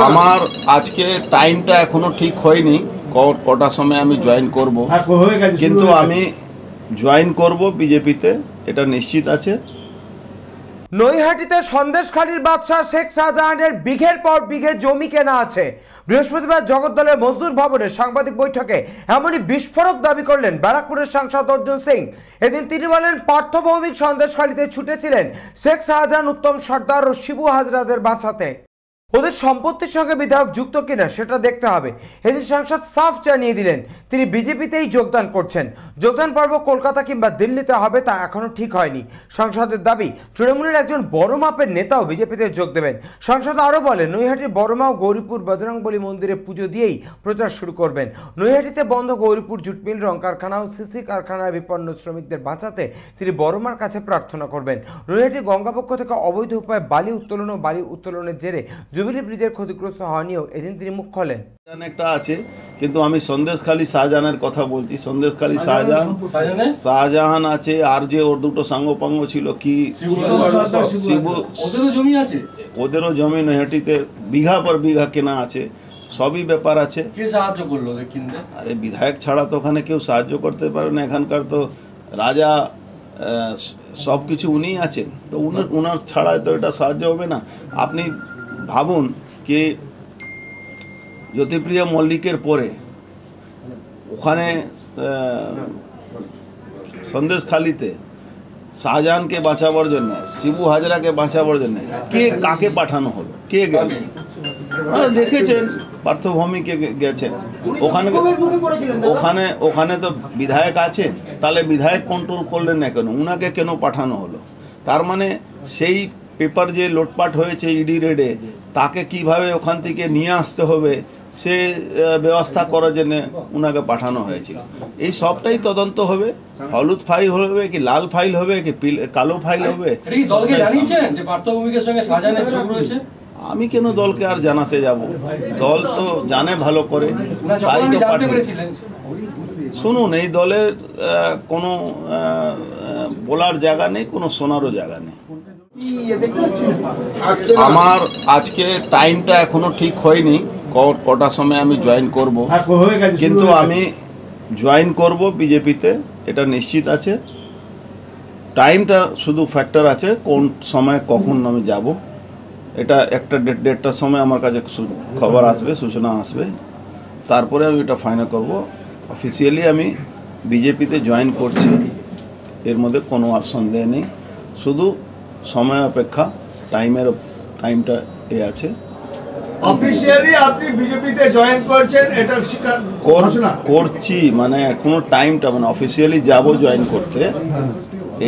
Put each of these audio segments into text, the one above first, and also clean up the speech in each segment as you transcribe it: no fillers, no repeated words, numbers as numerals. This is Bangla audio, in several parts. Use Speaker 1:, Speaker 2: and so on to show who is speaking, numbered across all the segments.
Speaker 1: আমার আজকে টাইমটা এখনো ঠিক হয়নি কটার সময় আমি জয়েন করব, কিন্তু আমি জয়েন করব বিজেপিতে, এটা নিশ্চিত আছে।
Speaker 2: নৈহাটিতে সন্দেশখালীর বাদশাহ শেখ শাহজাহানের বিঘের পর বিঘে জমি কেনা আছে। বৃহস্পতিবার জগদ্দলের মজদুর ভবনে সাংবাদিক বৈঠকে এমনই বিস্ফোরক দাবি করলেন ব্যারাকপুরের সাংসদ অর্জুন সিং। এদিন তিনি বলেন, পার্থভৌমিক সন্দেশখালীতে ছুটেছিলেন শেখ শাহজাহান, উত্তম সর্দার ও শিবু হাজরাদের বাঁচাতে। ওদের সম্পত্তির সঙ্গে বিধায়ক যুক্ত কিনা সেটা দেখতে হবে। এদিন সাংসদ সাফ জানিয়ে দিলেন তিনি বিজেপিতেই যোগদান করছেন। যোগদান পর্ব কলকাতা কিংবা দিল্লিতে হবে তা এখনো ঠিক হয়নি। সাংসদের দাবি, তৃণমূলের একজন বড় মাপের নেতাও বিজেপিতে যোগ দেবেন। সাংসদ আরও বলেন, নৈহাটির বড়মা ও গৌরীপুর বজরংবলী মন্দিরে পুজো দিয়েই প্রচার শুরু করবেন। নৈহাটিতে বন্ধ গৌরীপুর জুট মিল, রং কারখানা ও সিসি কারখানায় বিপন্ন শ্রমিকদের বাঁচাতে তিনি বড়মার কাছে প্রার্থনা করবেন। নৈহাটির গঙ্গাপক্ষ থেকে অবৈধ উপায়ে বালি উত্তোলন ও বালি উত্তোলনের জেরে জুবিলি ব্রিজের ক্ষতিগ্রস্ত হওয়া নিয়েও এদিন তিনি মুখ খোলেন।
Speaker 1: একটা আছে, কিন্তু আমি সন্দেশখালী শাহজাহানের কথা বলছি। সন্দেশখালী শাহজাহান আছে, আর যে ওর দুটো সাঙ্গপাঙ্গ ছিল কি শিবু, ওদেরও জমি নৈহাটিতে বিঘা পর বিঘা কেনা আছে, সবই ব্যাপার আছে।
Speaker 3: কে সাহায্য করলো কিনতে?
Speaker 1: আরে বিধায়ক ছাড়া তো ওখানে কেউ সাহায্য করতে পারে না। এখানকার তো রাজা, সব কিছু উনিই আছেন, তো উনার ছাড়া তো এটা সাহায্য হবে না। আপনি ভাবুন কি জ্যোতিপ্রিয়া মল্লিকের পরে ওখানে সন্দেশখালীতে শাহজাহানকে বাঁচাবার জন্য, শিবু হাজরাকে বাঁচাবার জন্য কে কাকে পাঠানো হলো, কে গেল? দেখেছেন পার্থভূমিকে গেছেন, ওখানে তো বিধায়ক আছেন, তাহলে বিধায়ক কন্ট্রোল করলেন না কেন? উনাকে কেন পাঠানো হলো? তার মানে সেই পেপার যে লোটপাট হয়েছে ইডি রেডে, তাকে কিভাবে ওখান থেকে নিয়ে আসতে হবে সে ব্যবস্থা করার জন্য উনাকে পাঠানো হয়েছিল। এই সবটাই তদন্ত হবে। হলুদ ফাইল হবে কি লাল ফাইল হবে কি কালো ফাইল হবে? আমি কেন দলকে আর জানাতে যাব? দল তো জানে ভালো করে, তাই তো পাঠিয়েছিলেন। শুনুন, এই দলের কোনো বলার জায়গা নেই, কোনো শোনারও জায়গা নেই। আমার আজকে টাইমটা এখনো ঠিক হয়নি কটার সময় আমি জয়েন করব, কিন্তু আমি জয়েন করব বিজেপিতে, এটা নিশ্চিত আছে। টাইমটা শুধু ফ্যাক্টর আছে, কোন সময় কখন আমি যাব, এটা একটা দেড়টার সময় আমার কাছে খবর আসবে, সূচনা আসবে, তারপরে আমি এটা ফাইনাল করব। অফিসিয়ালি আমি বিজেপিতে জয়েন করছি, এর মধ্যে কোনো আর সন্দেহ নেই। শুধু সময় অপেক্ষা, টাইমটা এ আছে।
Speaker 4: অফিশিয়ালি আপনি বিজেপিতে জয়েন করছেন, এটা স্বীকার
Speaker 1: করছি, মানে এখনো টাইমটা, মানে অফিসিয়ালি যাব জয়েন করতে,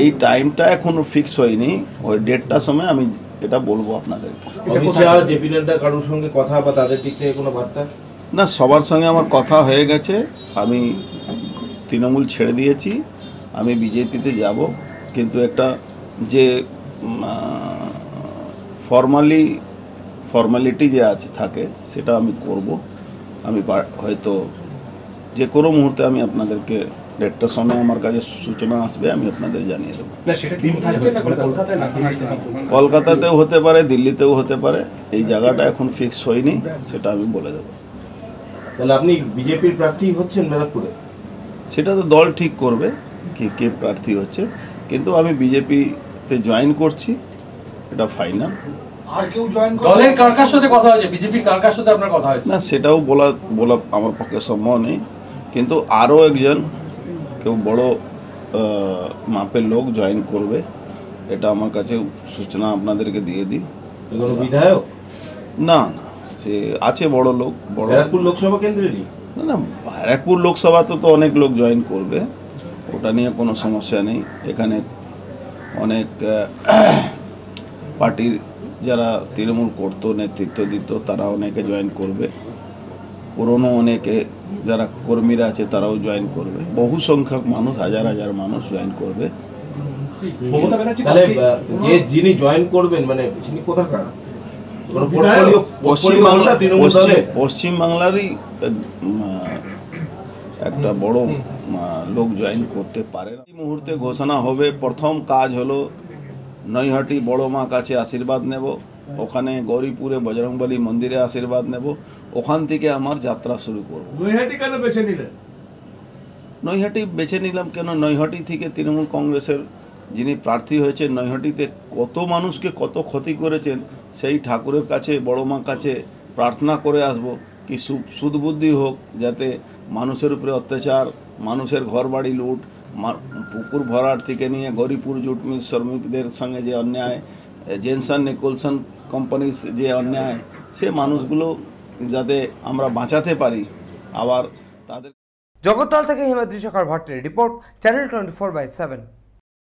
Speaker 1: এই টাইমটা এখনো ফিক্স হয়নি। ওই দেড়টার সময় আমি এটা বলবো আপনাদেরকে।
Speaker 5: কারোর সঙ্গে কথা বা তাদের দিক থেকে কোনো বার্তা?
Speaker 1: না, সবার সঙ্গে আমার কথা হয়ে গেছে। আমি তৃণমূল ছেড়ে দিয়েছি, আমি বিজেপিতে যাব, কিন্তু একটা যে ফর্মালিটি যে আছে থাকে সেটা আমি করব। আমি হয়তো যে কোনো মুহূর্তে আমি আপনাদেরকে দেড়টার সময় আমার কাছে সূচনা আসবে, আমি আপনাদের জানিয়ে দেবো। কলকাতাতেও হতে পারে, দিল্লিতেও হতে পারে, এই জায়গাটা এখন ফিক্স হয়নি, সেটা আমি বলে দেবো।
Speaker 5: তাহলে আপনি বিজেপির প্রার্থী হচ্ছেন ব্যারাকপুরে?
Speaker 1: সেটা তো দল ঠিক করবে কে প্রার্থী হচ্ছে, কিন্তু আমি বিজেপিতে জয়েন করছি, এটা ফাইনাল।
Speaker 3: আর কেউ জয়েন করে? দলের কার সাথে কথা হয়েছে? বিজেপির কার সাথে আপনার কথা হয়েছে?
Speaker 1: না, সেটাও বলা আমার পক্ষে সম্ভব নেই, কিন্তু আরও একজন কেউ বড় মাপের লোক জয়েন করবে, এটা আমার কাছে সূচনা আপনাদেরকে দিয়ে দিই।
Speaker 5: বিধায়ক?
Speaker 1: না, সে আছে বড় লোক, বড়
Speaker 5: ব্যারাকপুর লোকসভা কেন্দ্রেরই?
Speaker 1: না, ব্যারাকপুর লোকসভাতে তো অনেক লোক জয়েন করবে, ওটা নিয়ে কোনো সমস্যা নেই। এখানে অনেক পার্টির যারা তৃণমূল করতো, নেতৃত্ব দিত, তারা অনেকে জয়েন করবে। পুরনো অনেকে যারা কর্মীরা আছে তারাও জয়েন করবে। বহু সংখ্যক মানুষ, হাজার হাজার মানুষ জয়েন করবে।
Speaker 5: যিনি জয়েন করবেন মানে তিনি কোথাকার?
Speaker 1: পশ্চিমবাংলারই একটা বড় লোক জয়েন করতে পারে। এই মুহূর্তে ঘোষণা হবে। প্রথম কাজ হলো নৈহাটি বড় মা কাছে আশীর্বাদ নেব, ওখানে গৌরীপুরে বজরংবলী মন্দিরে আশীর্বাদ নেব, ওখান থেকে আমার যাত্রা শুরু করব।
Speaker 4: নৈহাটি কেন বেছে নিলেন?
Speaker 1: নৈহাটি বেছে নিলাম কেন, নৈহাটি থেকে তৃণমূল কংগ্রেসের যিনি প্রার্থী হয়েছেন, নৈহাটিতে কত মানুষকে কত ক্ষতি করেছেন, সেই ঠাকুরের কাছে, বড় মা কাছে প্রার্থনা করে আসব কি সুদবুদ্ধি হোক, যাতে মানুষের উপরে অত্যাচার, মানুষের ঘরবাড়ি লুট, পুকুর ভরাট থেকে নিয়ে গৌরীপুর জুট মিল শ্রমিকদের সঙ্গে যে অন্যায়, জেনসন নিকোলসন কোম্পানির যে অন্যায়, সে মানুষগুলো যাতে আমরা বাঁচাতে পারি। আবার তাদের
Speaker 2: জগদ্দল থেকে হিমাদ্রি শেখর ভট্টের রিপোর্ট, চ্যানেল 24/7।